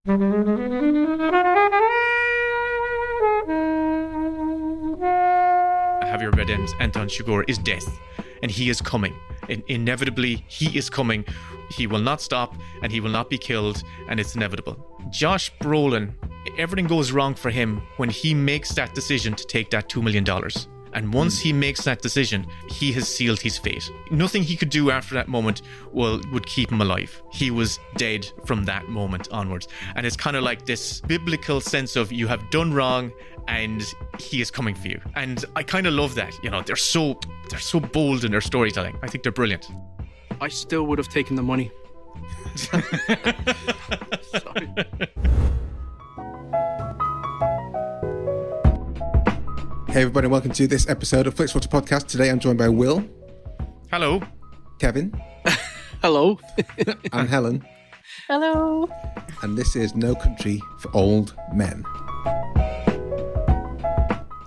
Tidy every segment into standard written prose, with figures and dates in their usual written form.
Javier Bardem's Anton Chigurh is death, and he is coming. Inevitably, he is coming. He will not stop, and he will not be killed, and it's inevitable. Josh Brolin, everything goes wrong for him when he makes that decision to take that $2 million. And once he makes that decision, he has sealed his fate. Nothing he could do after that moment would keep him alive. He was dead from that moment onwards. And it's kind of like this biblical sense of you have done wrong and he is coming for you. And I kind of love that. You know, they're so bold in their storytelling. I think they're brilliant. I still would have taken the money. Sorry. Hey everybody, welcome to this episode of Flixwatcher podcast. Today I'm joined by Will. Hello. Kevin. Hello. And Helen. Hello. And this is No Country for Old Men.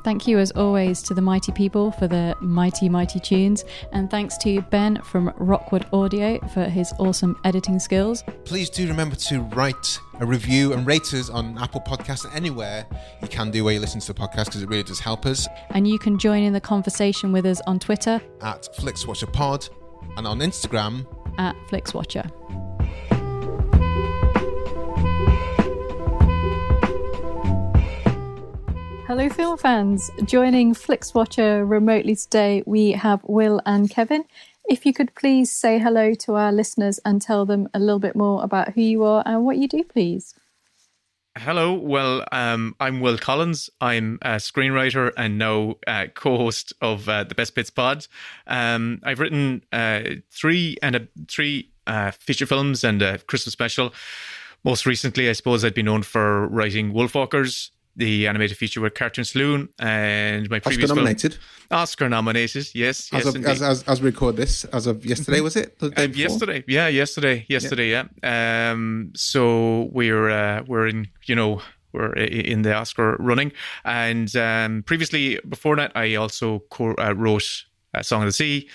Thank you as always to the mighty people for the mighty tunes, and thanks to Ben from Rockwood Audio for his awesome editing skills. Please do remember to write a review and rate us on Apple Podcasts and anywhere you can do where you listen to the podcast, because it really does help us. And you can join in the conversation with us on Twitter at FlixWatcherPod and on Instagram at Flixwatcher. Hello film fans, joining Flixwatcher remotely today we have Will and Kevin. If you could please say hello to our listeners and tell them a little bit more about who you are and what you do, please. Hello, well, I'm Will Collins. I'm a screenwriter and now co-host of the Best Bits pod. I've written three feature films and a Christmas special. Most recently, I suppose I'd be known for writing Wolfwalkers, the animated feature with Cartoon Saloon, and my previous Oscar nominated, yes. As we record this, as of yesterday, was it? The day before? Yesterday. So we're in the Oscar running, and previously before that, I also wrote Song of the Sea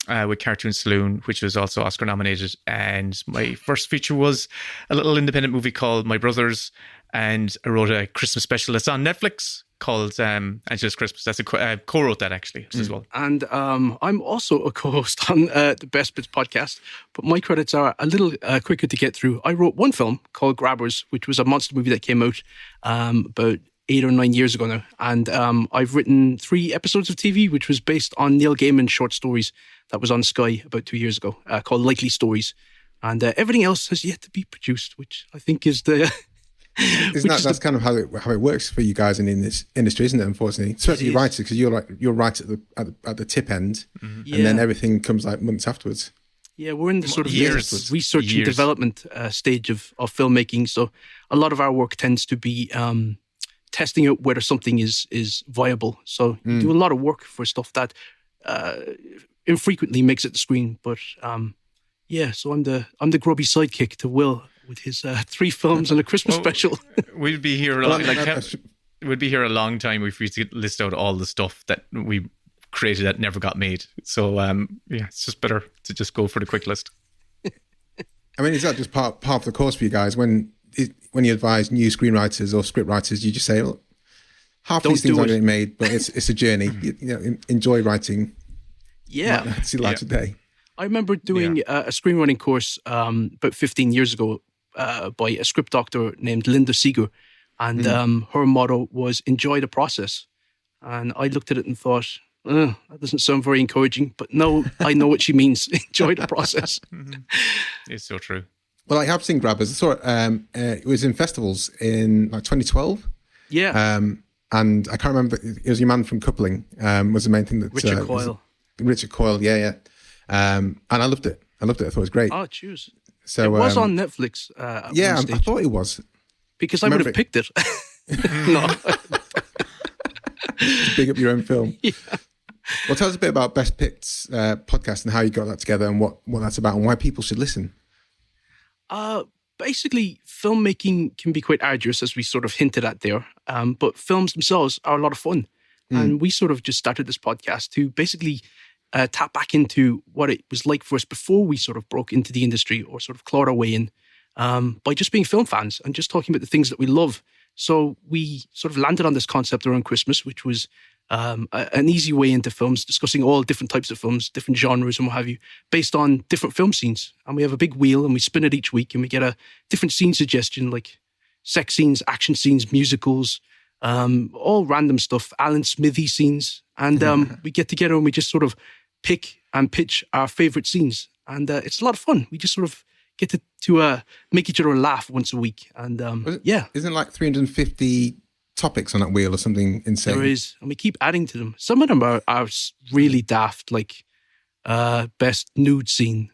with Cartoon Saloon, which was also Oscar nominated, and my first feature was a little independent movie called My Brothers. And I wrote a Christmas special that's on Netflix called Angela's Christmas. That's co-wrote that actually as well. And I'm also a co-host on the Best Bits podcast, but my credits are a little quicker to get through. I wrote one film called Grabbers, which was a monster movie that came out about 8 or 9 years ago now. And I've written 3 episodes of TV, which was based on Neil Gaiman's short stories that was on Sky about 2 years ago, called Likely Stories. And everything else has yet to be produced, which I think is the... That's kind of how it works for you guys in this industry, isn't it? Unfortunately, especially writers, because you're right at the tip end, and then everything comes like months afterwards. Yeah, we're in the sort of research and development stage of filmmaking. So a lot of our work tends to be testing out whether something is viable. So you do a lot of work for stuff that infrequently makes it to screen. But so I'm the grubby sidekick to Will with his 3 films and a Christmas special. We'd be here a long time if we could list out all the stuff that we created that never got made. So it's just better to just go for the quick list. I mean, is that just part of the course for you guys? When you advise new screenwriters or script writers, you just say, look, half these things aren't getting made, but it's a journey. Enjoy writing. Yeah. Might not see light today. I remember doing a screenwriting course about 15 years ago by a script doctor named Linda Seeger. And her motto was, enjoy the process. And I looked at it and thought, that doesn't sound very encouraging. But no, I know what she means. Enjoy the process. It's so true. Well, I have seen Grabbers. I saw it. It was in festivals in 2012. Yeah. And I can't remember. It was your man from Coupling was the main thing. That Richard Coyle. Richard Coyle, yeah. And I loved it. I thought it was great. Oh, choose. So it was on Netflix. I thought it was. Because I would have picked it. No. To big up your own film. Yeah. Well, tell us a bit about Best Picks podcast and how you got that together and what that's about and why people should listen. Basically, filmmaking can be quite arduous, as we sort of hinted at there. But films themselves are a lot of fun. And we sort of just started this podcast to basically tap back into what it was like for us before we sort of broke into the industry or sort of clawed our way in. by just being film fans and just talking about the things that we love. So we sort of landed on this concept around Christmas, which was an easy way into films, discussing all different types of films, different genres and what have you, based on different film scenes. And we have a big wheel and we spin it each week and we get a different scene suggestion, like sex scenes, action scenes, musicals, all random stuff, Alan Smithy scenes. And we get together and we just sort of pick and pitch our favorite scenes. And it's a lot of fun. We just sort of get to make each other laugh once a week. And Isn't it like 350 topics on that wheel or something insane? There is. And we keep adding to them. Some of them are really daft, like best nude scene.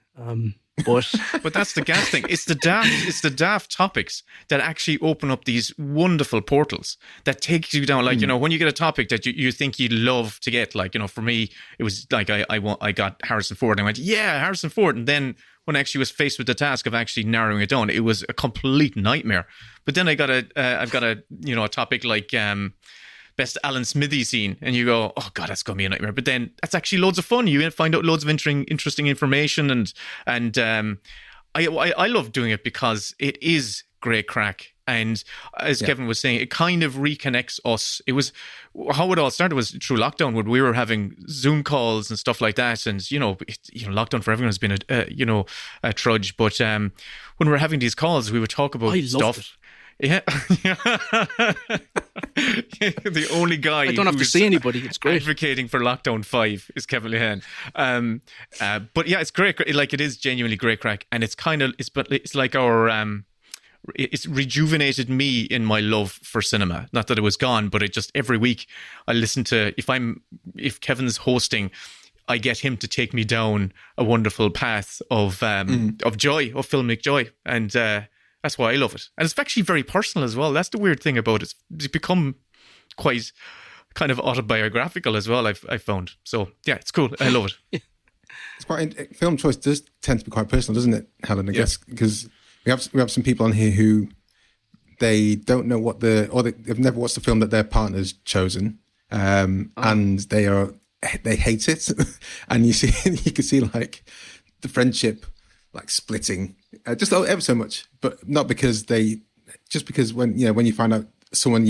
But that's the gas thing. It's the daft topics that actually open up these wonderful portals that take you down. Like, when you get a topic that you think you'd love to get, like, for me, it was like I got Harrison Ford and I went, yeah, Harrison Ford. And then when I actually was faced with the task of actually narrowing it down, it was a complete nightmare. But then I've got a topic like best Alan Smithy scene, and you go, oh god, that's gonna be a nightmare. But then that's actually loads of fun. You find out loads of interesting information, and I love doing it because it is great crack. And as Kevin was saying, it kind of reconnects us. It was how it all started was through lockdown, when we were having Zoom calls and stuff like that. And lockdown for everyone has been a trudge. But when we were having these calls, we would talk about stuff. Yeah. The only guy I don't have to see anybody. It's great. Advocating for lockdown 5 is Kevin Lehane. But yeah, it's great. Like, it is genuinely great crack, and it's like our it's rejuvenated me in my love for cinema. Not that it was gone, but it just, every week I listen to, if Kevin's hosting, I get him to take me down a wonderful path of joy, of filmic joy, and that's why I love it. And it's actually very personal as well. That's the weird thing about it. It's become quite kind of autobiographical as well, I've found. So yeah, it's cool. I love it. It's quite, film choice does tend to be quite personal, doesn't it, Helen? I guess because we have some people on here who they don't know they've never watched the film that their partner's chosen, and they hate it, and you can see like the friendship like splitting just ever so much, but not because because when you find out someone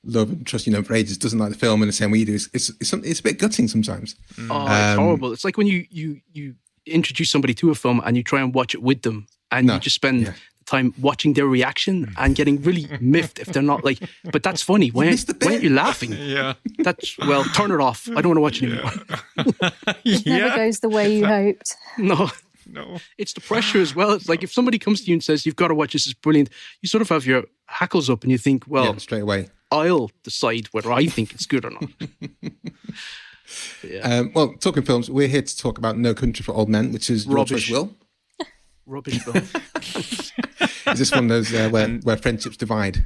love and trust for ages doesn't like the film in the same way you do, it's a bit gutting sometimes. Oh, it's horrible. It's like when you introduce somebody to a film and you try and watch it with them, and you just spend the time watching their reaction and getting really miffed if they're not like, but that's funny. Why aren't you laughing? Yeah. Turn it off. I don't want to watch it anymore. It never goes the way you hoped. No. It's the pressure as well. It's like if somebody comes to you and says, you've got to watch this, it's brilliant, you sort of have your hackles up and you think, well, straight away, I'll decide whether I think it's good or not. Well, talking films, we're here to talk about No Country for Old Men, which is rubbish. Will. Rubbish film. Is this one of those where friendships divide?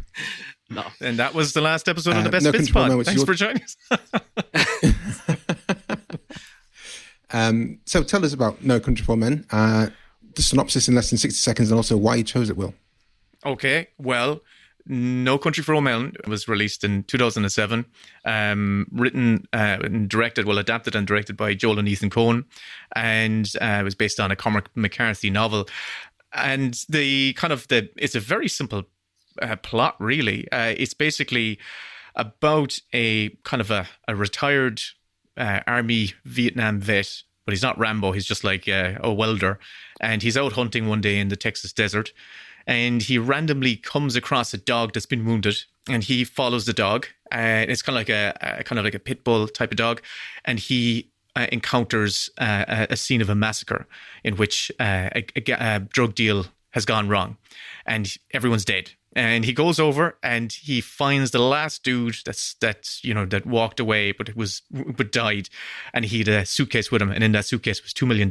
No. And that was the last episode of the Best No Bits Country for Old Pod. Men, Thanks for joining us. So tell us about No Country for Old Men. The synopsis in less than 60 seconds, and also why you chose it, Will. Okay, well, No Country for Old Men was released in 2007, written and adapted and directed by Joel and Ethan Coen, and it was based on a Cormac McCarthy novel. And it's a very simple plot, really. It's basically about a kind of a retired army Vietnam vet, but he's not Rambo. He's just like a welder, and he's out hunting one day in the Texas desert. And he randomly comes across a dog that's been wounded, and he follows the dog. It's kind of like a pit bull type of dog, and he encounters a scene of a massacre in which a drug deal has gone wrong, and everyone's dead. And he goes over and he finds the last dude that walked away, but died, and he had a suitcase with him, and in that suitcase was $2 million.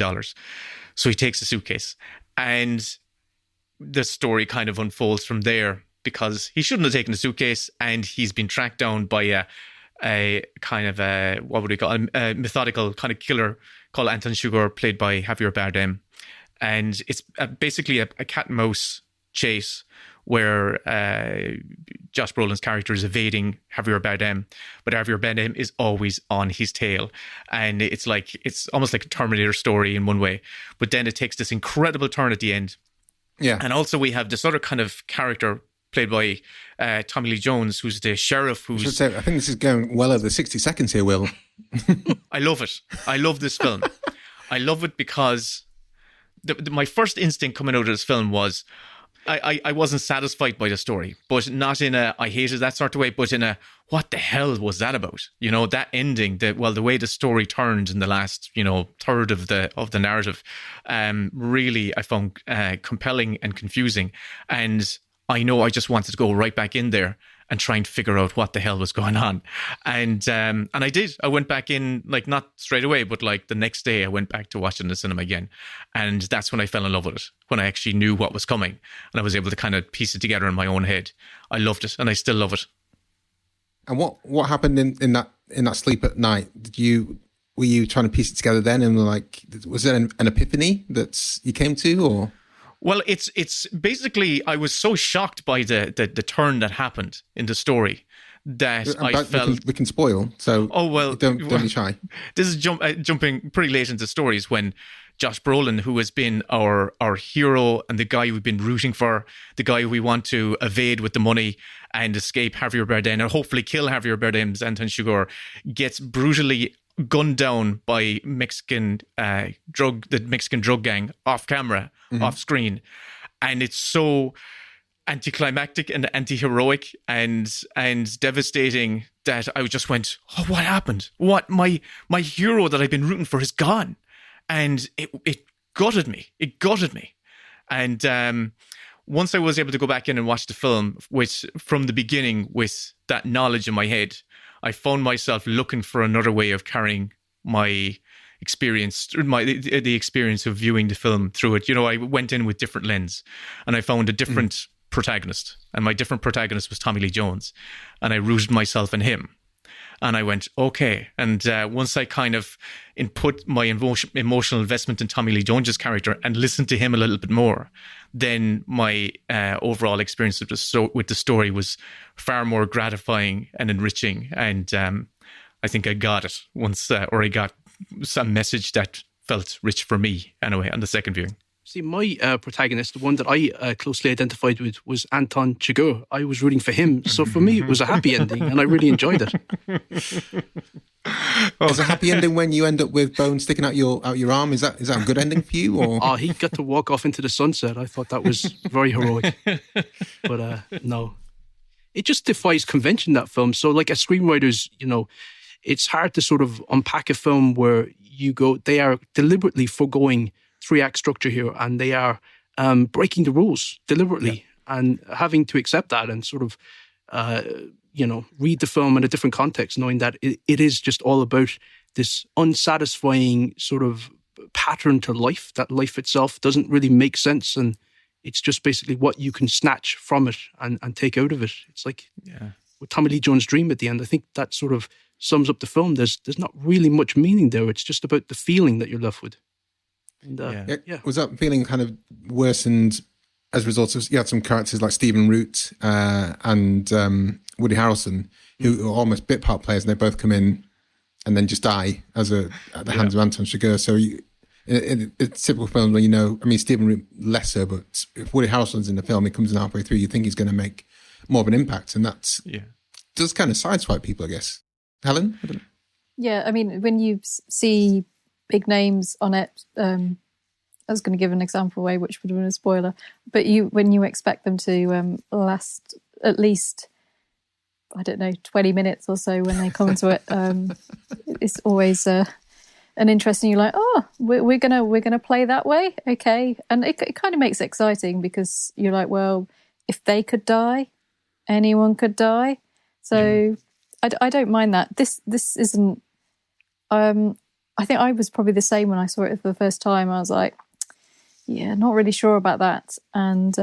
So he takes the suitcase, and the story kind of unfolds from there, because he shouldn't have taken the suitcase, and he's been tracked down by a kind of a methodical kind of killer called Anton Chigurh, played by Javier Bardem. And it's basically a cat and mouse chase where Josh Brolin's character is evading Javier Bardem, but Javier Bardem is always on his tail. And it's almost like a Terminator story in one way. But then it takes this incredible turn at the end, Yeah. And also we have this other kind of character played by Tommy Lee Jones, who's the sheriff. I think this is going well over 60 seconds here, Will. I love it. I love this film. I love it because my first instinct coming out of this film was I wasn't satisfied by the story, but not in a I hated that sort of way, but in a what the hell was that about? You know, that ending, the way the story turned in the last, third of the narrative, really I found compelling and confusing. And I know I just wanted to go right back in there and try and figure out what the hell was going on. And I did. I went back in, like, not straight away, but like the next day I went back to watch it in the cinema again. And that's when I fell in love with it, when I actually knew what was coming. And I was able to kind of piece it together in my own head. I loved it, and I still love it. And what happened in that sleep at night? Were you trying to piece it together then? And like, was there an epiphany that you came to, or? Well, it's basically, I was so shocked by the turn that happened in the story that I felt... We can spoil, so don't be shy. This is jumping pretty late into stories when Josh Brolin, who has been our hero and the guy we've been rooting for, the guy we want to evade with the money and escape Javier Bardem, and hopefully kill Javier Bardem's Anton Chigurh, gets brutally gunned down by the Mexican drug gang off camera, off screen. And it's so anticlimactic and anti-heroic and devastating that I just went, oh, what happened? What? My hero that I've been rooting for is gone. And it gutted me. It gutted me. And once I was able to go back in and watch the film from the beginning with that knowledge in my head, I found myself looking for another way of carrying my experience, the experience of viewing the film through it. I went in with different lens, and I found a different protagonist, and my different protagonist was Tommy Lee Jones, and I rooted myself in him. And I went, okay. And once I kind of input my emotional investment in Tommy Lee Jones's character and listened to him a little bit more, then my overall experience with the story was far more gratifying and enriching. And I think I got it once, or I got some message that felt rich for me anyway on the second viewing. See, my protagonist, the one that I closely identified with, was Anton Chigurh. I was rooting for him. So for me, it was a happy ending, and I really enjoyed it. It's a happy ending when you end up with bones sticking out your arm. Is that a good ending for you? Or? He got to walk off into the sunset. I thought that was very heroic. But no. It just defies convention, that film. So like as screenwriters, it's hard to sort of unpack a film where they are deliberately foregoing 3-act structure here, and they are breaking the rules deliberately, and having to accept that and sort of, read the film in a different context, knowing that it is just all about this unsatisfying sort of pattern to life, that life itself doesn't really make sense, and it's just basically what you can snatch from it and take out of it. It's like with Tommy Lee Jones' dream at the end. I think that sort of sums up the film. There's not really much meaning there. It's just about the feeling that you're left with. And, Was that feeling kind of worsened as a result of, you had some characters like Stephen Root and Woody Harrelson, who are almost bit part players, and they both come in and then just die at the hands of Anton Chigurh. So in a typical film where Stephen Root less so, but if Woody Harrelson's in the film, he comes in halfway through, you think he's going to make more of an impact, and that's does kind of sideswipe people, I guess. Helen? Yeah, I mean, when you see big names on it, I was going to give an example away, which would have been a spoiler, but when you expect them to last at least, 20 minutes or so when they come to it, it's always an interesting. You're like, oh, we're gonna play that way, okay, and it kind of makes it exciting because you're like, well, if they could die, anyone could die, so I don't mind that. This isn't. I think I was probably the same when I saw it for the first time. I was like, yeah, not really sure about that. And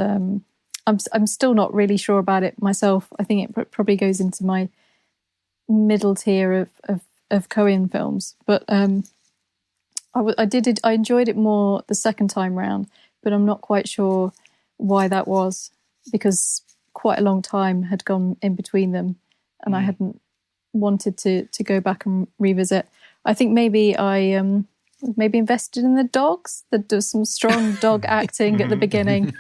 I'm still not really sure about it myself. I think it probably goes into my middle tier of Coen films. But I enjoyed it more the second time round, but I'm not quite sure why that was, because quite a long time had gone in between them and I hadn't wanted to go back and revisit. I think maybe I maybe invested in the dogs. There's some strong dog acting at the beginning,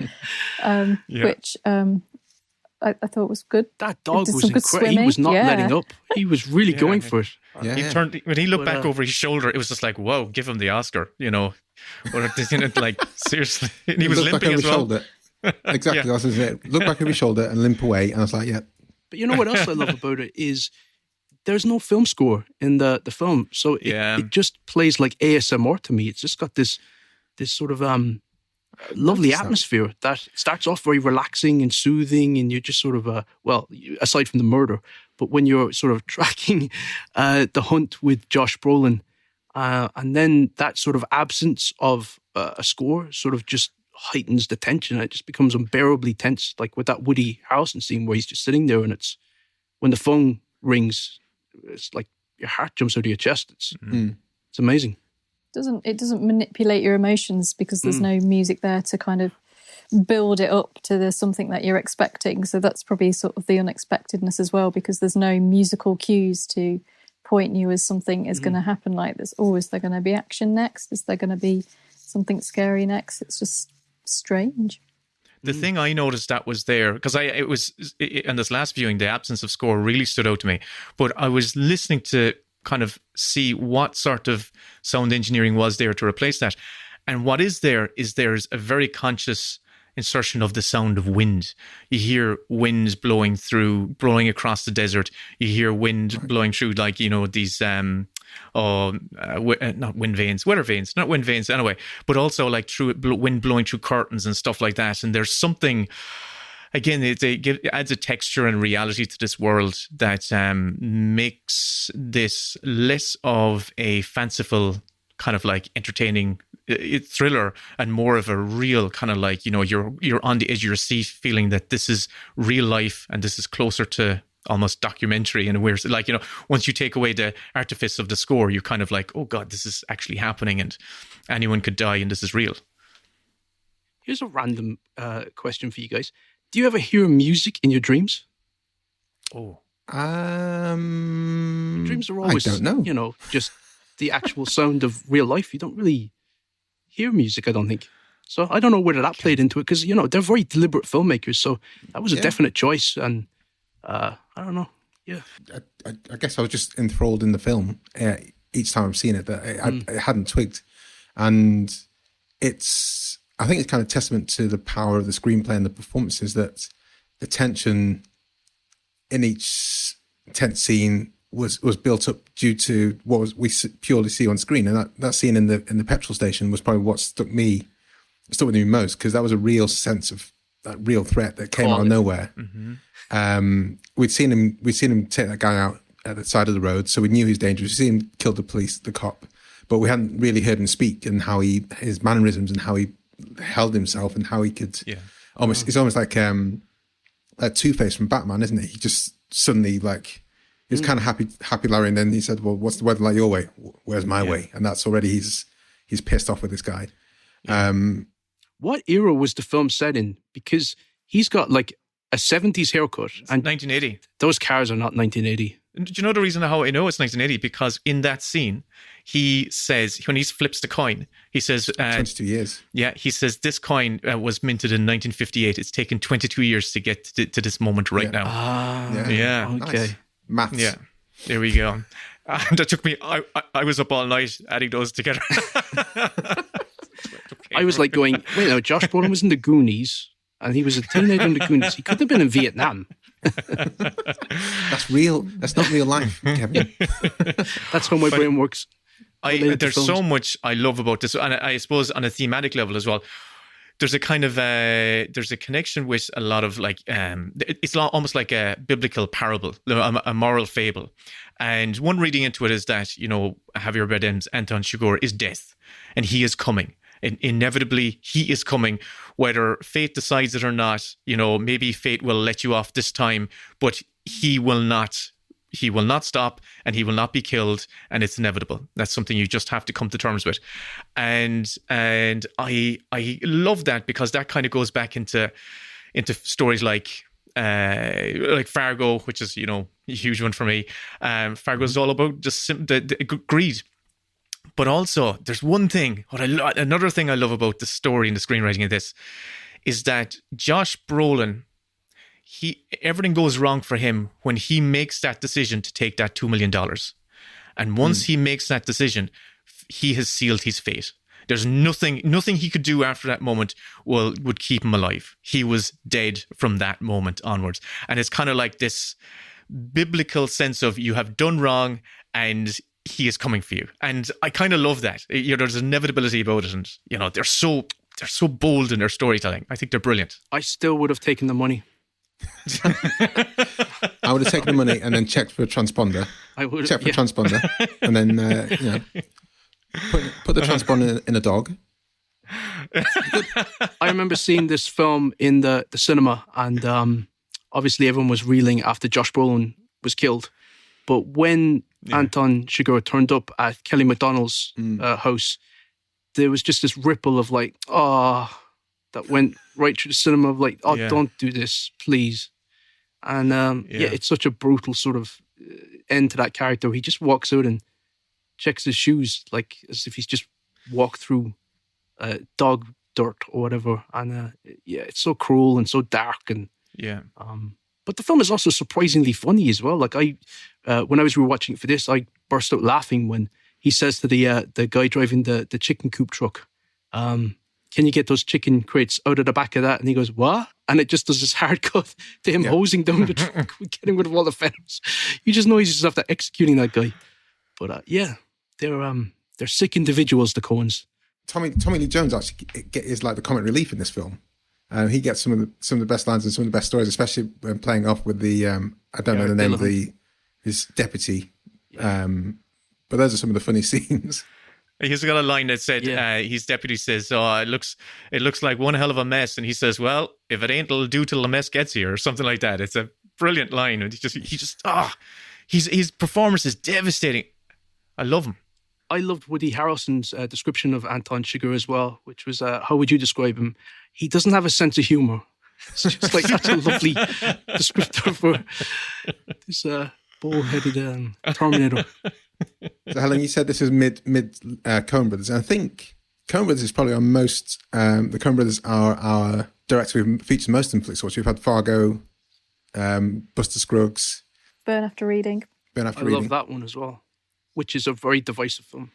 which I thought was good. That dog was incredible. He was not letting up. He was really going for it. Yeah. He turned when he looked back over his shoulder. It was just like, whoa, give him the Oscar, Or like seriously, and he was limping as well. Shoulder. Exactly, that's it. Look back over his shoulder and limp away, and I was like, yeah. But you know what else I love about it is there's no film score in the film, so it just plays like ASMR to me. It's just got this sort of lovely atmosphere that starts off very relaxing and soothing, and you're just sort of aside from the murder, but when you're sort of tracking the hunt with Josh Brolin, and then that sort of absence of a score sort of just heightens the tension. It just becomes unbearably tense, like with that Woody Harrelson scene where he's just sitting there, and it's when the phone rings, it's like your heart jumps out of your chest. It's amazing. It doesn't manipulate your emotions because there's no music there to kind of build it up to something that you're expecting. So that's probably sort of the unexpectedness as well, because there's no musical cues to point you as something is going to happen. Like is there going to be action next? Is there going to be something scary next? It's just strange. The thing I noticed that was there, because in this last viewing, the absence of score really stood out to me. But I was listening to kind of see what sort of sound engineering was there to replace that. And what is there's a very conscious insertion of the sound of wind. You hear wind blowing across the desert. You hear wind blowing through, like, these not wind vanes, weather vanes, not wind vanes anyway, but also like through wind blowing through curtains and stuff like that. And there's something, again, it adds a texture and reality to this world that makes this less of a fanciful kind of like entertaining thriller and more of a real kind of like, you're on the edge of your seat feeling that this is real life and this is closer to almost documentary. And where, like, once you take away the artifice of the score, you're kind of like, oh God, this is actually happening and anyone could die and this is real. Here's a random question for you guys. Do you ever hear music in your dreams? Oh. Dreams are always, I don't know. Just the actual sound of real life. You don't really hear music, I don't think. So I don't know whether that played into it, because, they're very deliberate filmmakers. So that was a definite choice. And I don't know. Yeah. I guess I was just enthralled in the film each time I've seen it, that I hadn't twigged. And I think it's kind of testament to the power of the screenplay and the performances, that the tension in each tense scene was built up due to what we purely see on screen. And that scene in the petrol station was probably what stuck with me most, because that was a real sense of that real threat that came out of nowhere. Mm-hmm. We'd seen him take that guy out at the side of the road, so we knew he was dangerous. We seen him kill the cop, but we hadn't really heard him speak and how his mannerisms and how he held himself and how he could it's almost like Two-Face from Batman, isn't it? He just suddenly, like, he was kind of happy Larry, and then he said, well, what's the weather like your way? Where's my way? And that's already he's pissed off with this guy. What era was the film set in? Because he's got like a 70s haircut. And 1980. Those cars are not 1980. Do you know the reason how I know it's 1980? Because in that scene, he says, when he flips the coin, he says... 22 years. Yeah, he says, this coin was minted in 1958. It's taken 22 years to get to this moment right now. Yeah. Okay. Nice. Maths. Yeah, there we go. And that took me... I was up all night adding those together. I was like going, wait, no, Josh Brolin was in the Goonies, and he was a teenager in the Goonies. He could have been in Vietnam. That's real. That's not real life, Kevin. That's how my brain works. There's so much I love about this, and I suppose on a thematic level as well. There's a kind of there's a connection with a lot of like it's almost like a biblical parable, a moral fable. And one reading into it is that Javier Bardem's Anton Chigurh is death, and he is coming. And inevitably, he is coming, whether fate decides it or not. Maybe fate will let you off this time, but he will not. He will not stop, and he will not be killed, and it's inevitable. That's something you just have to come to terms with. And I love that, because that kind of goes back into stories like Fargo, which is a huge one for me. Fargo is all about just the greed. But also, there's one thing, another thing I love about the story and the screenwriting of this is that Josh Brolin, everything goes wrong for him when he makes that decision to take that $2 million. And once he makes that decision, he has sealed his fate. There's nothing he could do after that moment would keep him alive. He was dead from that moment onwards. And it's kind of like this biblical sense of you have done wrong and he is coming for you. And I kind of love that. There's an inevitability about it. And, they're so bold in their storytelling. I think they're brilliant. I still would have taken the money. I would have taken the money and then checked for a transponder. I would checked for a transponder, and then put the transponder in a dog. I remember seeing this film in the cinema, and obviously everyone was reeling after Josh Brolin was killed. But when Anton Chigurh turned up at Kelly MacDonald's house, there was just this ripple of like, that went right through the cinema of like, don't do this, please. And it's such a brutal sort of end to that character. He just walks out and checks his shoes, like as if he's just walked through dog dirt or whatever. And it's so cruel and so dark. And but the film is also surprisingly funny as well. Like when I was rewatching it for this, I burst out laughing when he says to the guy driving the chicken coop truck, can you get those chicken crates out of the back of that? And he goes, what? And it just does this hard cut to him hosing down the truck, getting rid of all the feathers. You just know he's just after executing that guy. But they're sick individuals, the Coens. Tommy Lee Jones actually is like the comic relief in this film. He gets some of the best lines and some of the best stories, especially when playing off with the I don't know the name of his deputy. But those are some of the funny scenes. He's got a line that said, his deputy says, it looks like one hell of a mess. And he says, well, if it ain't, it'll do till the mess gets here, or something like that. It's a brilliant line. And his performance is devastating. I love him. I loved Woody Harrelson's description of Anton Chigurh as well, which was, how would you describe him? He doesn't have a sense of humor. It's just like, that's a lovely descriptor for this bull-headed Terminator. So Helen, you said this is mid Coen Brothers. And I think Coen Brothers is probably our most. The Coen Brothers are our director who features most in Flixwatcher. We've had Fargo, Buster Scruggs, Burn After Reading. I love that one as well, which is a very divisive film.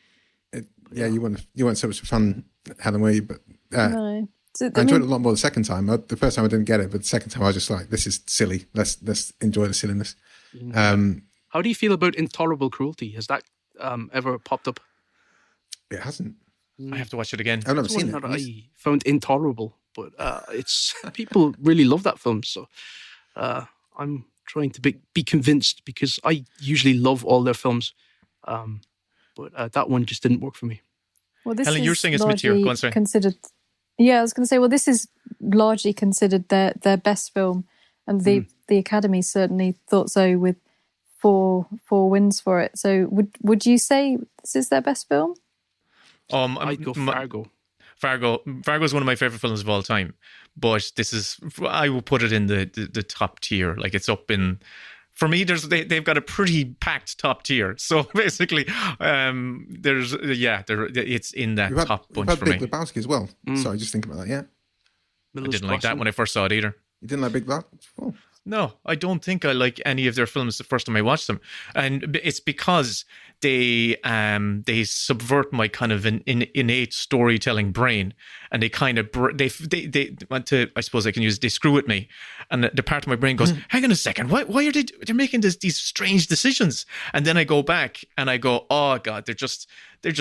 You weren't so much a fan, Helen, were you? But No. I enjoyed it a lot more the second time. The first time I didn't get it, but the second time I was just like, this is silly. Let's enjoy the silliness. How do you feel about intolerable cruelty? Has that ever popped up? It hasn't. I have to watch it again. I've never seen it. I found intolerable, but it's people really love that film. So I'm trying to be convinced, because I usually love all their films, but that one just didn't work for me. Well, this Helen, is you're saying it's mid-tier. Go on, sorry. Considered. Yeah, I was going to say. Well, this is largely considered their best film, and the Academy certainly thought so, with four wins for it. So would you say this is their best film? I'd go Fargo. Fargo is one of my favorite films of all time, but I will put it in the top tier. Like, it's up in, for me, they've got a pretty packed top tier. So basically, it's in that top bunch for me. Big Lebowski as well. Sorry, just think about that. Yeah, I didn't like that when I first saw it either. You didn't like Big Lebowski? Oh. No, I don't think I like any of their films the first time I watched them, and it's because they subvert my kind of an innate storytelling brain, and they kind of they want to, I suppose I can use, they screw with me, and the part of my brain goes, hang on a second, why are they're making these strange decisions, and then I go back and I go, oh god, they're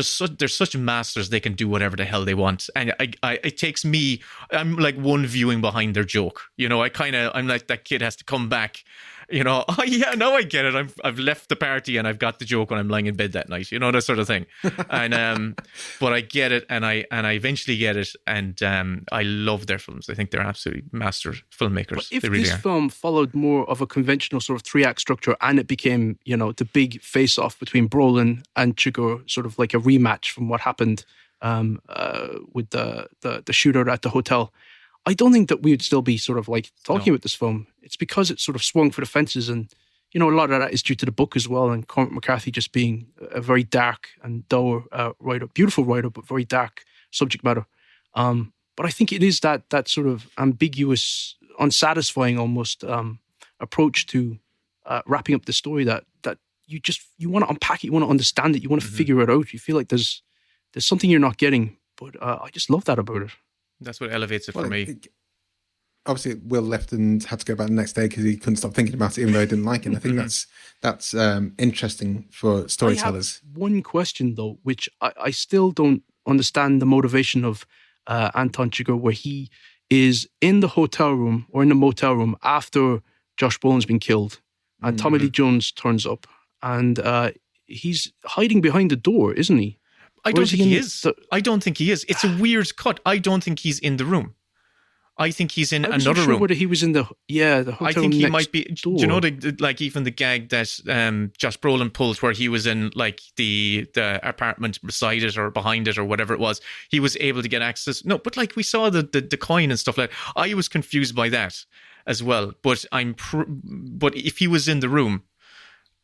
such masters, they can do whatever the hell they want, and it takes me, I'm like one viewing behind their joke, I'm like that kid has to come back, oh yeah, now I get it, I've left the party and I've got the joke when I'm lying in bed that night, that sort of thing, and but I get it, and I eventually get it, and I love their films. I think they're absolutely master filmmakers. But if they really this are. film followed more of a conventional sort of 3-act structure, and it became, the big face-off between Brolin and Chigurh, sort of like a rematch from what happened with the shooter at the hotel, I don't think that we would still be sort of like talking about this film. It's because it sort of swung for the fences, and a lot of that is due to the book as well, and Cormac McCarthy just being a very dark and dour writer, beautiful writer, but very dark subject matter. But I think it is that sort of ambiguous, unsatisfying almost approach to wrapping up the story that you want to unpack it, you want to understand it, you want to figure it out. You feel like there's something you're not getting, but I just love that about it. That's what elevates it for me. Obviously, Will left and had to go back the next day because he couldn't stop thinking about it, even though he didn't like it. And I think that's interesting for storytellers. I have one question though, which I still don't understand the motivation of Anton Chigurh, where he is in the hotel room or in the motel room after Josh Brolin's been killed, and Tommy Lee Jones turns up, and he's hiding behind the door, isn't he? I don't think he is. I don't think he is. It's a weird cut. I don't think he's in the room. I think he's in another room. Whether he was in the hotel I think he next might be. door. Do you know, like even the gag that Josh Brolin pulled, where he was in like the apartment beside it or behind it or whatever it was. He was able to get access. No, but like we saw the coin and stuff like that. I was confused by that as well. But but if he was in the room,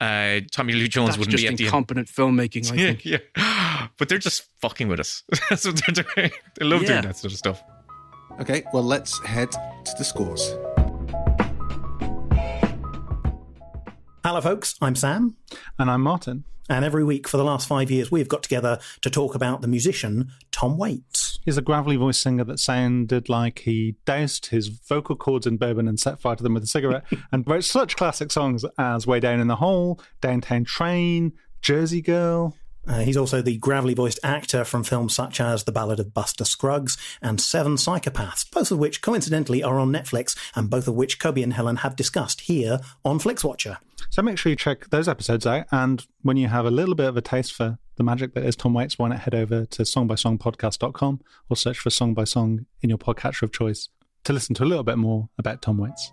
Tommy Lee Jones wouldn't be at the end. Incompetent filmmaking, I think. Yeah. But they're just fucking with us. That's what they're doing. They love doing that sort of stuff. Okay, well, let's head to the scores. Hello, folks. I'm Sam. And I'm Martin. And every week for the last 5 years, we've got together to talk about the musician Tom Waits. He's a gravelly voiced singer that sounded like he doused his vocal cords in bourbon and set fire to them with a cigarette and wrote such classic songs as Way Down in the Hole, Downtown Train, Jersey Girl. He's also the gravelly-voiced actor from films such as The Ballad of Buster Scruggs and Seven Psychopaths, both of which coincidentally are on Netflix and both of which Kobe and Helen have discussed here on Flixwatcher. So make sure you check those episodes out, and when you have a little bit of a taste for the magic that is Tom Waits, why not head over to songbysongpodcast.com or search for Song by Song in your podcatcher of choice to listen to a little bit more about Tom Waits.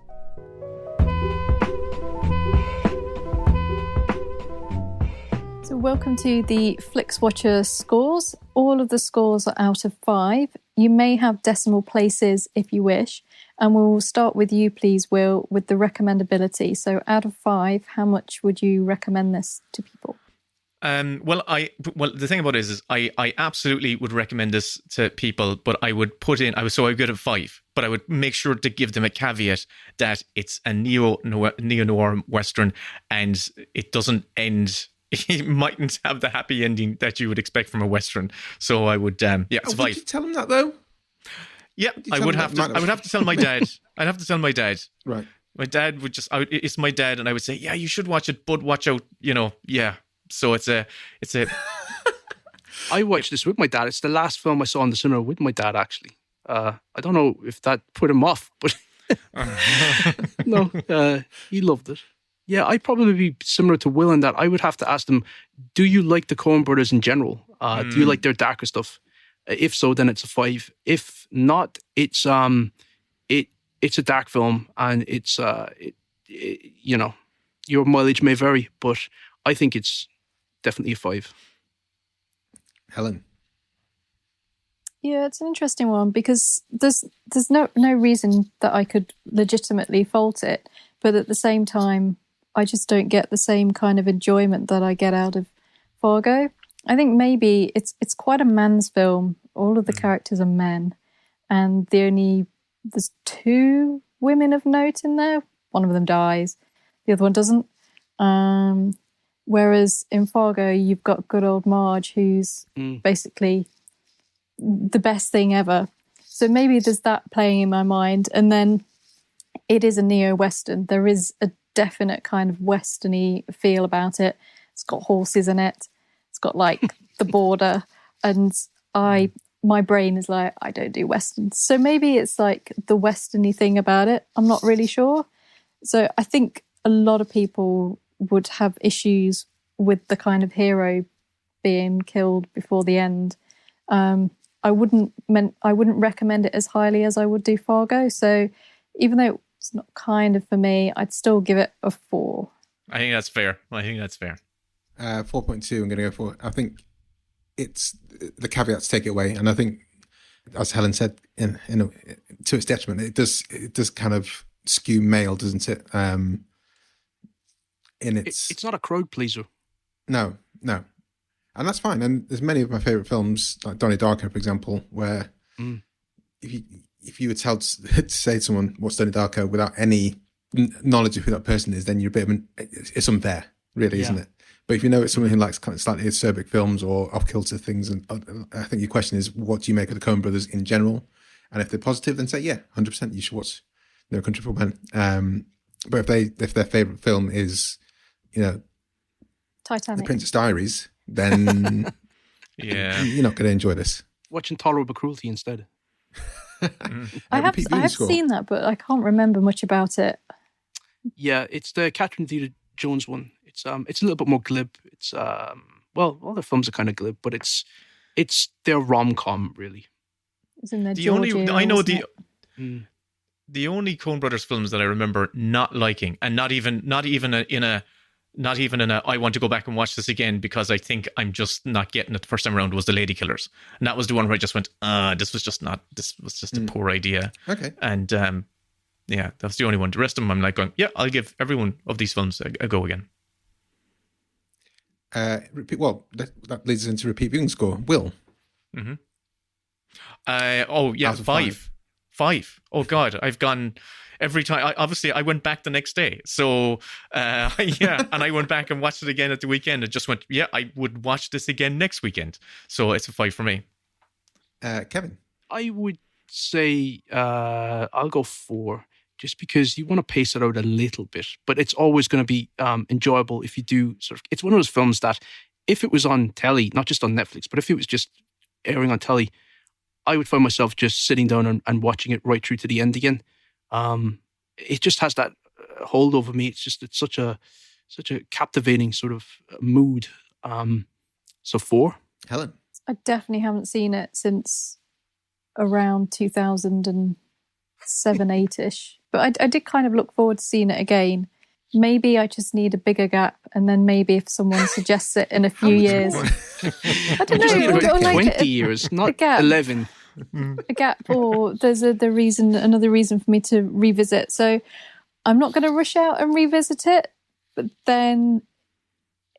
So welcome to the Flixwatcher scores. All of the scores are out of 5. You may have decimal places if you wish. And we'll start with you, please, Will, with the recommendability. So out of 5, how much would you recommend this to people? Well, the thing about it is I absolutely would recommend this to people, but I would put in, I would give it 5, but I would make sure to give them a caveat that it's a neo-noir Western and it doesn't end. It mightn't have the happy ending that you would expect from a Western. So I would, it's 5. Would you tell them that though? Yeah, I would have to tell my dad. I'd have to tell my dad. Right. My dad would it's my dad, and I would say, yeah, you should watch it, but watch out, yeah. So it's a. I watched this with my dad. It's the last film I saw in the cinema with my dad, actually. I don't know if that put him off, but no, he loved it. Yeah, I'd probably be similar to Will in that I would have to ask them, do you like the Coen brothers in general? Do you like their darker stuff? If so, then it's a 5. If not, it's a dark film, and it's your mileage may vary, but I think it's definitely a 5. Helen. Yeah, it's an interesting one because there's no reason that I could legitimately fault it, but at the same time, I just don't get the same kind of enjoyment that I get out of Fargo. I think maybe it's quite a man's film. All of the characters are men, and there's 2 women of note in there. One of them dies, the other one doesn't. Whereas in Fargo, you've got good old Marge, who's basically the best thing ever. So maybe there's that playing in my mind. And then it is a neo-Western. There is a definite kind of Western-y feel about it. It's got horses in it. It's got like the border. And my brain is like, I don't do Westerns. So maybe it's like the Western-y thing about it. I'm not really sure. So I think a lot of people would have issues with the kind of hero being killed before the end. I wouldn't recommend it as highly as I would do Fargo. So even though it's not kind of for me, I'd still give it a 4. I think that's fair. 4.2 I'm going to go for. I think it's the caveats take it away, and I think, as Helen said, to its detriment, it does kind of skew male, doesn't it? in its... It's not a crowd pleaser. No. And that's fine. And there's many of my favourite films, like Donnie Darko, for example, where if you were told to say to someone, what's Donnie Darko, without any knowledge of who that person is, then you're a bit of it's unfair, really, isn't it? But if you know it's someone who likes kind of slightly acerbic films or off-kilter things, and I think your question is, what do you make of the Coen brothers in general? And if they're positive, then say, yeah, 100%, you should watch No Country for Old Men. But if their favourite film is, Titanic, The Princess Diaries, then you're not going to enjoy this. Watch Intolerable Cruelty instead. I have seen that, but I can't remember much about it. Yeah, it's the Catherine Zeta-Jones one. It's a little bit more glib. It's all their films are kind of glib, but it's their rom-com really. It's in the only Coen Brothers films that I remember not liking, and not even in a I want to go back and watch this again because I think I'm just not getting it the first time around, was The Lady Killers. And that was the one where I just went, this was just a poor idea. Okay. And that was the only one. The rest of them I'm like going, yeah, I'll give every one of these films a go again. That leads us into repeat viewing score. Will? Mm-hmm. 5. Oh God, I've gone... Every time, I went back the next day. So, and I went back and watched it again at the weekend and just went, yeah, I would watch this again next weekend. So it's a 5 for me. Kevin? I would say I'll go 4, just because you want to pace it out a little bit. But it's always going to be enjoyable if you do it's one of those films that if it was on telly, not just on Netflix, but if it was just airing on telly, I would find myself just sitting down and watching it right through to the end again. It just has that hold over me. It's such a captivating sort of mood. So 4. Helen? I definitely haven't seen it since around 2007, 8-ish. But I did kind of look forward to seeing it again. Maybe I just need a bigger gap, and then maybe if someone suggests it in a few years. I don't know. Or like 20 years, not 11. A gap, or there's another reason for me to revisit. So I'm not going to rush out and revisit it, but then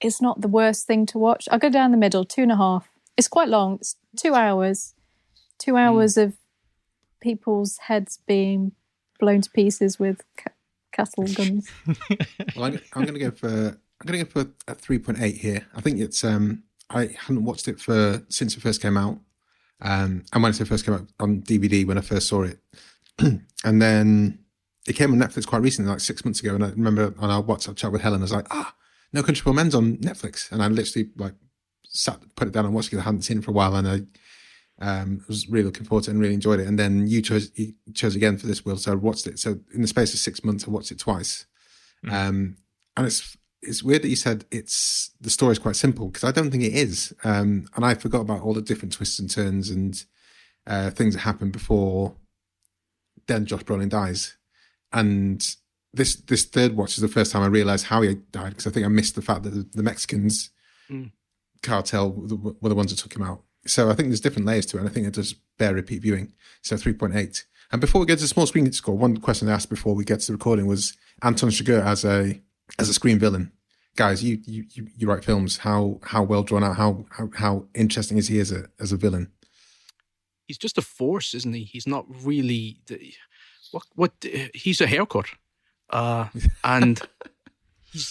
it's not the worst thing to watch. I'll go down the middle, 2.5. It's quite long. It's 2 hours. 2 hours of people's heads being blown to pieces with castle guns. Well, I'm going to go for a 3.8 here. I think it's I hadn't watched it since it first came out. And when it first came out on DVD, when I first saw it, and then it came on Netflix quite recently, like 6 months ago. And I remember on our WhatsApp chat with Helen, I was like, No Country for Old Men's on Netflix. And I literally put it down and watched it because I hadn't seen it for a while. And I was really looking forward to it and really enjoyed it. And then you chose again for this, Will. So I watched it. So in the space of 6 months, I watched it twice. And it's weird that you said the story is quite simple, because I don't think it is. And I forgot about all the different twists and turns and things that happen before then Josh Brolin dies. And this third watch is the first time I realised how he died, because I think I missed the fact that the Mexicans cartel were the ones that took him out. So I think there's different layers to it, and I think it does bear repeat viewing. So 3.8. And before we get to the small screen score, one question I asked before we get to the recording was Anton Chigurh as a screen villain. Guys, you write films. How well drawn out? How interesting is he as a villain? He's just a force, isn't he? He's not really he's a haircut, and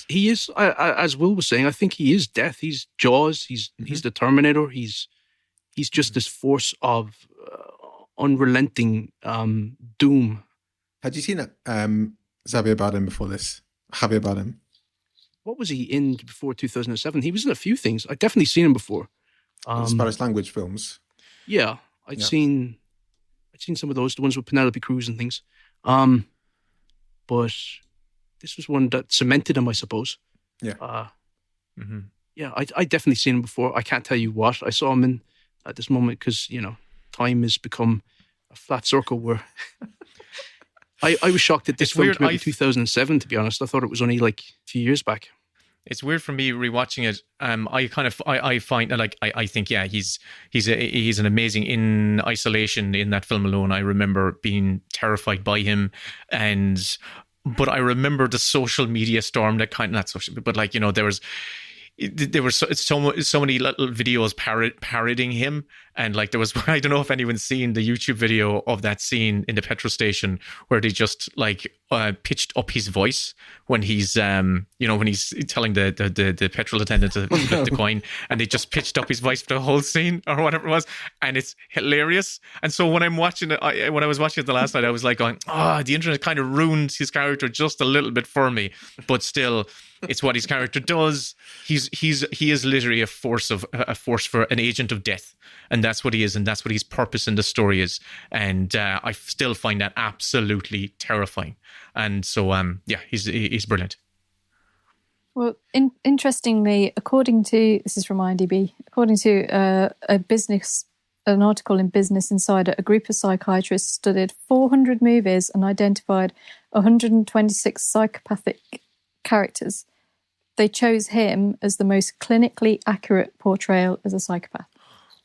he is. As Will was saying, I think he is death. He's Jaws. He's the Terminator. He's just this force of unrelenting doom. Had you seen it, Javier Bardem before this? Javier Bardem. What was he in before 2007? He was in a few things. I'd definitely seen him before. Spanish language films. Yeah, I'd seen some of those, the ones with Penelope Cruz and things. But this was one that cemented him, I suppose. Yeah. Yeah, I definitely seen him before. I can't tell you what I saw him in at this moment, because time has become a flat circle where I was shocked that this film came out in 2007, to be honest. I thought it was only like a few years back. It's weird for me rewatching it. I find like I think he's an amazing in isolation in that film alone. I remember being terrified by him, and but I remember the social media storm that not social, but like, there were so many little videos parodying him, and like there was, I don't know if anyone's seen the YouTube video of that scene in the petrol station where they just like pitched up his voice when he's when he's telling the petrol attendant to flip the coin, and they just pitched up his voice for the whole scene or whatever it was, and it's hilarious. And so when I'm watching it, when I was watching it the last night, I was like going, the internet kind of ruined his character just a little bit for me, but still, it's what his character does. He is literally a force for an agent of death, and that's what he is, and that's what his purpose in the story is. And I still find that absolutely terrifying. And so, he's brilliant. Well, interestingly, according to, this is from IMDb, according to an article in Business Insider, a group of psychiatrists studied 400 movies and identified 126 psychopathic characters. They chose him as the most clinically accurate portrayal as a psychopath.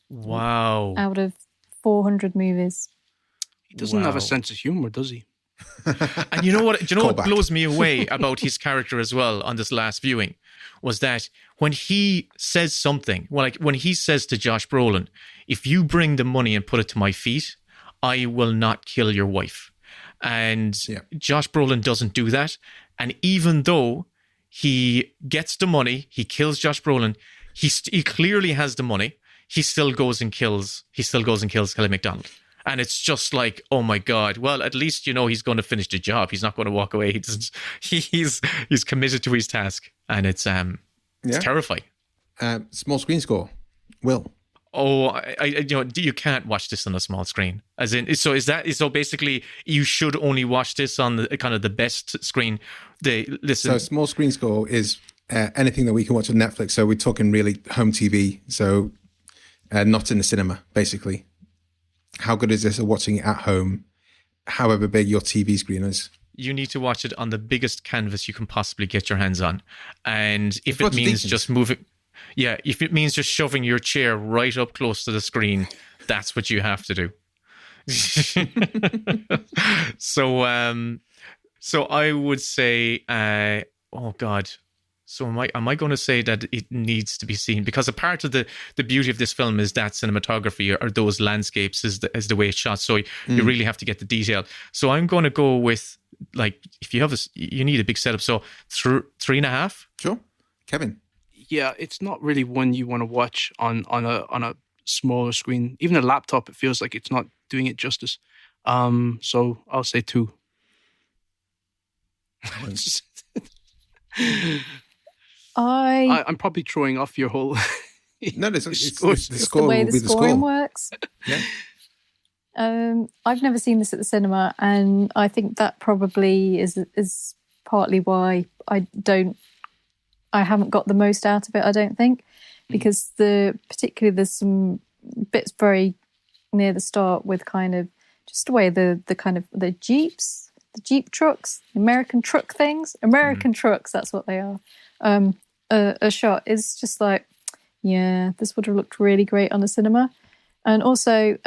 Wow. Out of 400 movies. He doesn't have a sense of humor, does he? And you know what? Do you know what blows me away about his character as well on this last viewing was that when he says something, like when he says to Josh Brolin, "If you bring the money and put it to my feet, I will not kill your wife." And Josh Brolin doesn't do that. And even though he gets the money, he kills Josh Brolin, he clearly has the money, he still goes and kills Kelly MacDonald. And it's just like, oh my God, well, at least, he's going to finish the job. He's not going to walk away. He's committed to his task. And it's terrifying. Small screen score. Will. Oh, you can't watch this on a small screen. As in, so basically you should only watch this on the kind of the best screen. So small screen score is anything that we can watch on Netflix. So we're talking really home TV. So not in the cinema, basically. How good is this at watching it at home, however big your TV screen is? You need to watch it on the biggest canvas you can possibly get your hands on. And if it means just moving... Yeah, if it means just shoving your chair right up close to the screen, that's what you have to do. So I would say, oh God. So am I going to say that it needs to be seen? Because a part of the beauty of this film is that cinematography or those landscapes is the way it's shot. So you really have to get the detail. So I'm going to go with, like, if you need a big setup. So 3.5. Sure. Kevin. Yeah, it's not really one you want to watch on a smaller screen. Even a laptop, it feels like it's not doing it justice. So I'll say 2. I'm probably throwing off your whole... No, it's the way the scoring works. Yeah. I've never seen this at the cinema, and I think that probably is partly why I haven't got the most out of it, I don't think, because particularly there's some bits very near the start with kind of just the way the kind of the Jeep trucks, American truck things, trucks, that's what they are. A shot is just like, yeah, this would have looked really great on the cinema. And also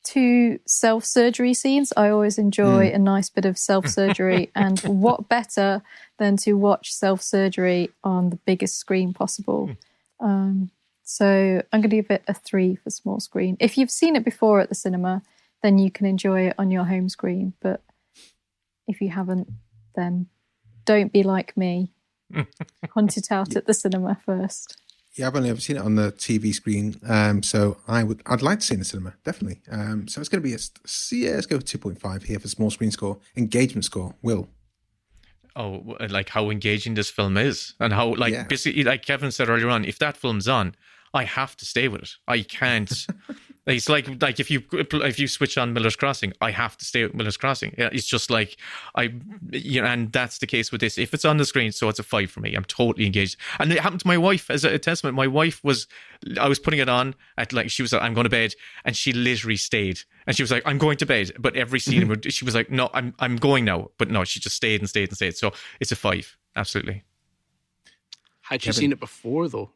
2 self-surgery scenes. I always enjoy a nice bit of self-surgery, and what better than to watch self-surgery on the biggest screen possible. So I'm going to give it a 3 for small screen. If you've seen it before at the cinema, then you can enjoy it on your home screen. But if you haven't, then don't be like me. Hunt it out at the cinema first. Yeah, I've only ever seen it on the TV screen, so I'd like to see it in the cinema, definitely. So it's going to be let's go 2.5 here for small screen score. Engagement score, Will. Oh, like how engaging this film is, and how basically, like Kevin said earlier on, if that film's on, I have to stay with it. I can't. It's like if you switch on Miller's Crossing, I have to stay with Miller's Crossing. Yeah, it's just like and that's the case with this. If it's on the screen, so it's a 5 for me. I'm totally engaged. And it happened to my wife as a testament. My wife I was putting it on at she was like, I'm going to bed, and she literally stayed. And she was like, I'm going to bed. But every scene, she was like, no, I'm going now. But no, she just stayed and stayed and stayed. So it's a 5, absolutely. Had you seen it before though?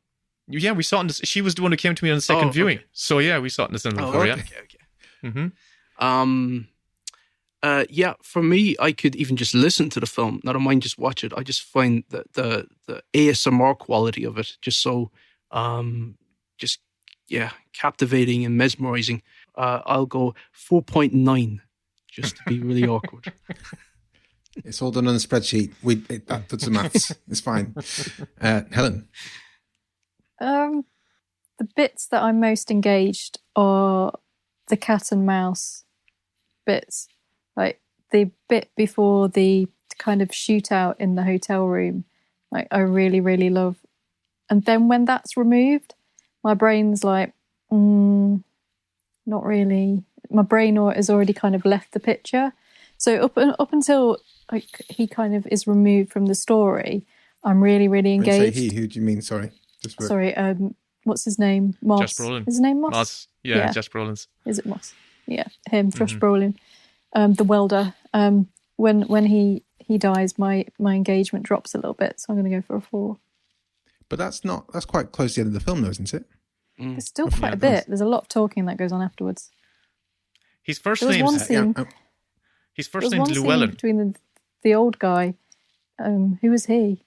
Yeah, we saw it. She was the one who came to me on the second viewing. So yeah, we saw it in the cinema before. Okay. Yeah. Mm-hmm. Yeah, for me, I could even just listen to the film. Not mind just watch it. I just find that the ASMR quality of it just so, captivating and mesmerizing. I'll go 4.9, just to be really awkward. It's all done on a spreadsheet. That puts the maths. It's fine. Helen? The bits that I'm most engaged are the cat and mouse bits. Like the bit before the kind of shootout in the hotel room, like I really, really love. And then when that's removed, my brain's like, not really. My brain has already kind of left the picture. So up until like he kind of is removed from the story, I'm really, really engaged. Say he, who do you mean? Sorry. Sorry, what's his name? Moss. Josh Brolin. Is his name Moss? Moss. Yeah, Josh Brolin's. Is it Moss? Yeah, him, Josh Brolin. The welder. When he dies, my engagement drops a little bit, so I'm going to go for a 4. But that's quite close to the end of the film, though, isn't it? There's still quite a bit. There's a lot of talking that goes on afterwards. His first name. One scene. His first name's Llewelyn. Between the old guy. Who was he?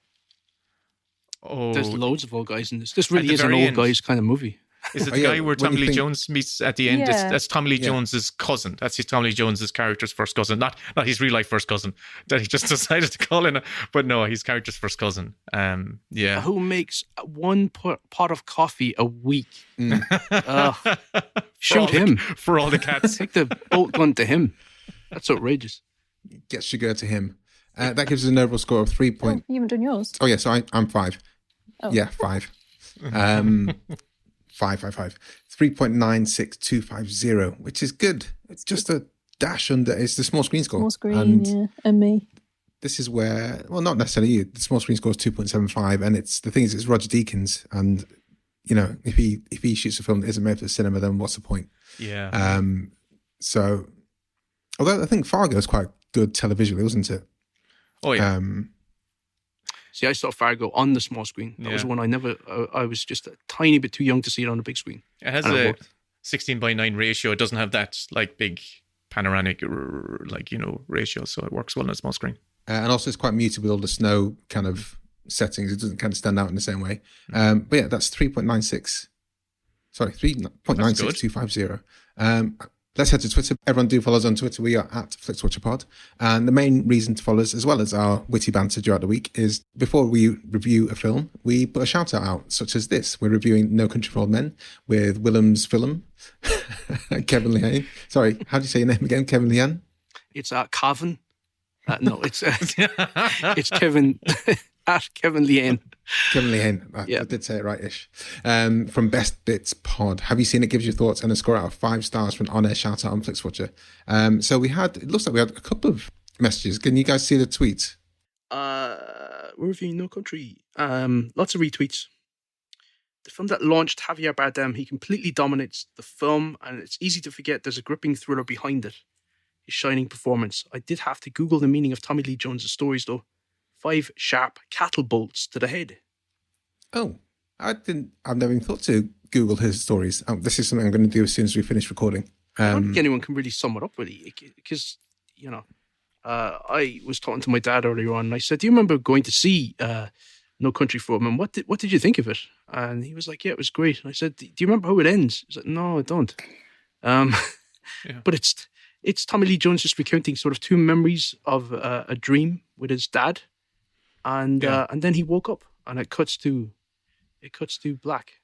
Oh, there's loads of old guys in this. This really is an old guys kind of movie. Is it the guy where Tommy Lee Jones meets at the end? Yeah. That's Tommy Lee Jones's cousin. That's Tommy Lee Jones's character's first cousin, not his real life first cousin that he just decided to call in. But no, his character's first cousin. Who makes one pot of coffee a week? Shoot him for all the cats. Take the bolt gun to him. That's outrageous. Get Chigurh to him. That gives us an overall score of 3 point. You haven't done yours. Oh yeah, so I'm 5. Oh. Yeah, 5. 5. 3.96250, which is good. It's just a dash under. It's the small screen score. Small screen, and me. This is where, well, not necessarily you. The small screen score is 2.75, and it's the thing is, it's Roger Deakins, and you know, if he shoots a film that isn't made for the cinema, then what's the point? Yeah. So, although I think Fargo is quite good televisually, wasn't it? Oh yeah. See, I saw Fargo on the small screen. That was one I was just a tiny bit too young to see it on the big screen. It has a 16:9 ratio. It doesn't have that like big panoramic ratio, so it works well on a small screen. And also it's quite muted with all the snow kind of settings. It doesn't kind of stand out in the same way. But yeah, that's 3.96. Sorry, 3.96250. Let's head to Twitter. Everyone do follow us on Twitter. We are at FlixWatcherPod. And the main reason to follow us, as well as our witty banter throughout the week, is before we review a film, we put a shout out, such as this. We're reviewing No Country for Old Men with Willem's Film, Kevin Lehane. Sorry, how do you say your name again? Kevin Lehane? It's Cavan. No, it's Kevin at Kevin Lehane. Kevin Lehane. I did say it right-ish. From Best Bits Pod. Have you seen it? Gives you thoughts and a score out of 5 stars for an on-air shout-out on Flixwatcher. So it looks like we had a couple of messages. Can you guys see the tweets? We're reviewing No Country. Lots of retweets. The film that launched Javier Bardem, he completely dominates the film, and it's easy to forget there's a gripping thriller behind it. His shining performance. I did have to Google the meaning of Tommy Lee Jones' stories, though. 5 sharp cattle bolts to the head. Oh, I've never even thought to Google his stories. This is something I'm going to do as soon as we finish recording. I don't think anyone can really sum it up, really, because, I was talking to my dad earlier on, and I said, do you remember going to see No Country for Old Men? What did you think of it? And he was like, yeah, it was great. And I said, do you remember how it ends? He said, no, I don't. But it's Tommy Lee Jones just recounting sort of 2 memories of a dream with his dad. And then he woke up, and it cuts to black,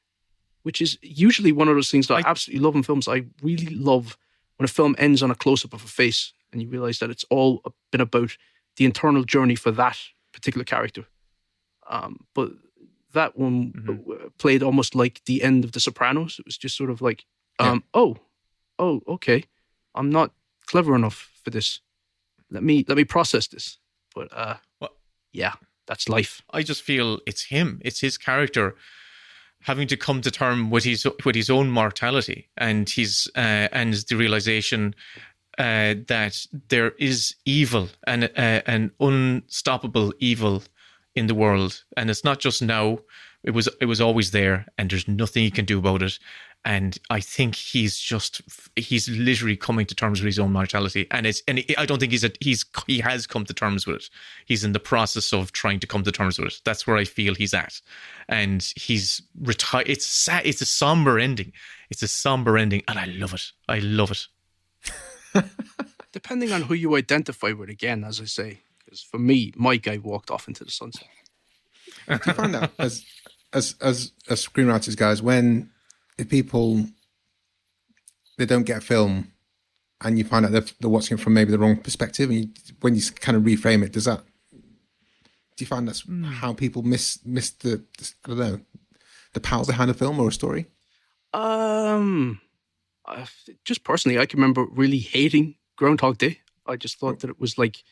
which is usually one of those things that I absolutely love in films. I really love when a film ends on a close-up of a face, and you realize that it's all been about the internal journey for that particular character. But that one played almost like the end of The Sopranos. It was just sort of like, okay, I'm not clever enough for this. Let me process this. But yeah, that's life. I just feel it's him. It's his character having to come to terms with his own mortality and the realization that there is evil and an unstoppable evil in the world, and it's not just now. It was always there, and there's nothing he can do about it. And I think he's literally coming to terms with his own mortality. I don't think he has come to terms with it. He's in the process of trying to come to terms with it. That's where I feel he's at. And he's retired. It's sad. It's a somber ending. And I love it. I love it. Depending on who you identify with, again, as I say, because for me, my guy walked off into the sunset. Do you find that as screenwriters, guys, if people, they don't get a film and you find out they're watching it from maybe the wrong perspective, and when you kind of reframe it, do you find that's how people miss the I don't know, the power behind a film or a story? Just personally, I can remember really hating Groundhog Day. I just thought that it was like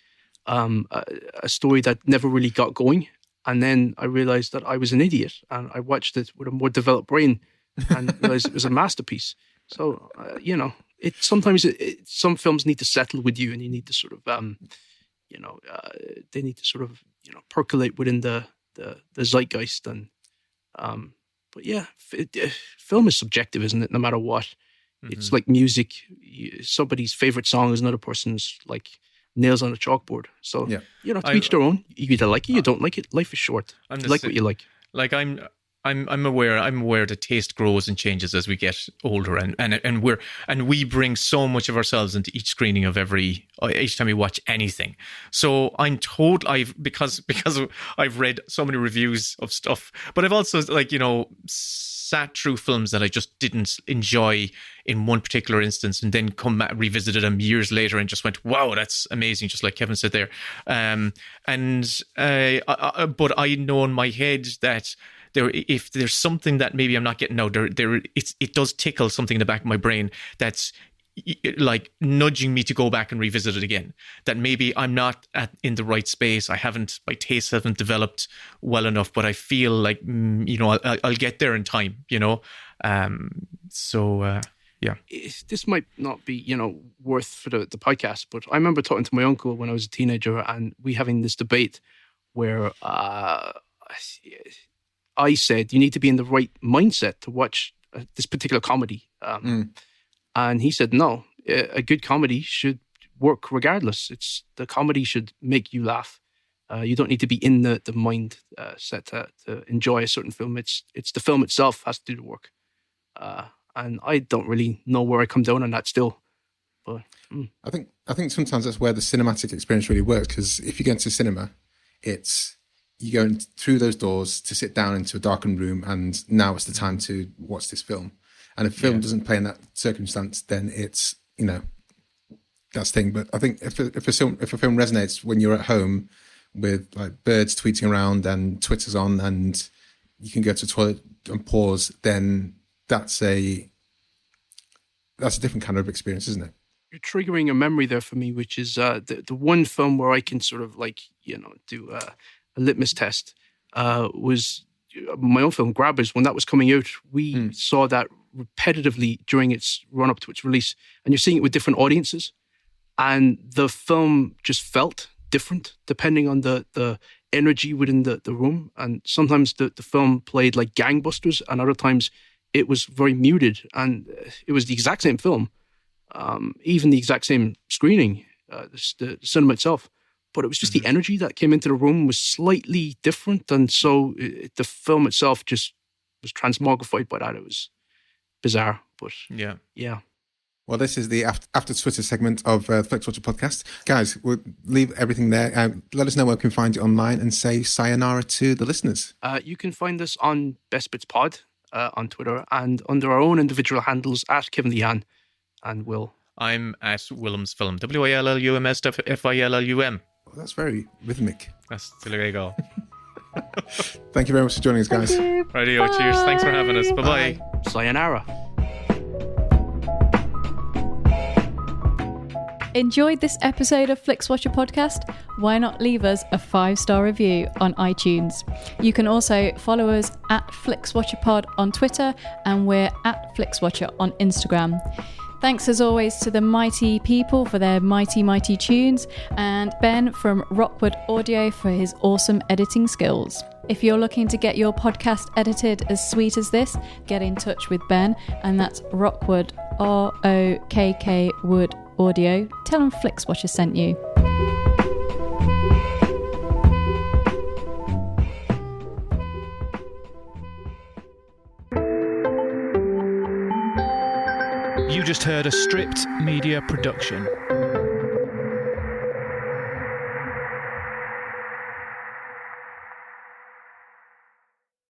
a story that never really got going. And then I realized that I was an idiot, and I watched it with a more developed brain and realized it was a masterpiece. So, sometimes some films need to settle with you, and you need to sort of, they need to sort of, percolate within the zeitgeist. And, but yeah, film is subjective, isn't it? No matter what. Mm-hmm. It's like music. Somebody's favorite song is another person's like nails on a chalkboard. So, to each their own. You either like it, you don't like it. Life is short. Like what you like. Like I'm aware that taste grows and changes as we get older, and we bring so much of ourselves into each screening of each time we watch anything. So I'm told because I've read so many reviews of stuff, but I've also sat through films that I just didn't enjoy in one particular instance, and then revisited them years later and just went, wow, that's amazing, just like Kevin said there. But I know in my head that if there's something that maybe I'm not getting out, it does tickle something in the back of my brain that's like nudging me to go back and revisit it again. That maybe I'm not in the right space. My tastes haven't developed well enough, but I feel like I'll get there in time. Yeah. This might not be worth for the podcast, but I remember talking to my uncle when I was a teenager, and we having this debate where I said you need to be in the right mindset to watch this particular comedy. And he said, no, a good comedy should work regardless. The comedy should make you laugh. You don't need to be in the mind set to enjoy a certain film. It's the film itself has to do the work. And I don't really know where I come down on that still. But I think sometimes that's where the cinematic experience really works, because if you go into cinema, you go through those doors to sit down into a darkened room, and now it's the time to watch this film. And if a film doesn't play in that circumstance, then it's, that's the thing. But I think if a film resonates when you're at home with like birds tweeting around and Twitter's on and you can go to the toilet and pause, then that's a different kind of experience, isn't it? You're triggering a memory there for me, which is the one film where I can sort of do a litmus test was my own film, Grabbers. When that was coming out, we saw that repetitively during its run up to its release, and you're seeing it with different audiences, and the film just felt different depending on the energy within the room. And sometimes the film played like gangbusters, and other times it was very muted, and it was the exact same film, even the exact same screening, the cinema itself, but it was just the energy that came into the room was slightly different, and so the film itself just was transmogrified by that. It was bizarre, but yeah. Well, this is the after Twitter segment of the Flixwatcher podcast. Guys, we'll leave everything there. Let us know where we can find you online, and say sayonara to the listeners. You can find us on Best Bits Pod on Twitter, and under our own individual handles at Kevin Lehane and Will. I'm at Willem's Film, WILLUMSFILLUM. Oh, that's very rhythmic. There you go. Thank you very much for joining us, guys. Radio, cheers. Thanks for having us. Bye-bye. Sayonara. Enjoyed this episode of Flixwatcher podcast? Why not leave us a 5-star review on iTunes? You can also follow us at FlixWatcherPod on Twitter, and we're at FlixWatcher on Instagram. Thanks as always to the mighty people for their mighty, mighty tunes, and Ben from Rockwood Audio for his awesome editing skills. If you're looking to get your podcast edited as sweet as this, get in touch with Ben, and that's Rockwood, ROKK Wood Audio. Tell him Flixwatcher sent you. You just heard a Stripped Media production.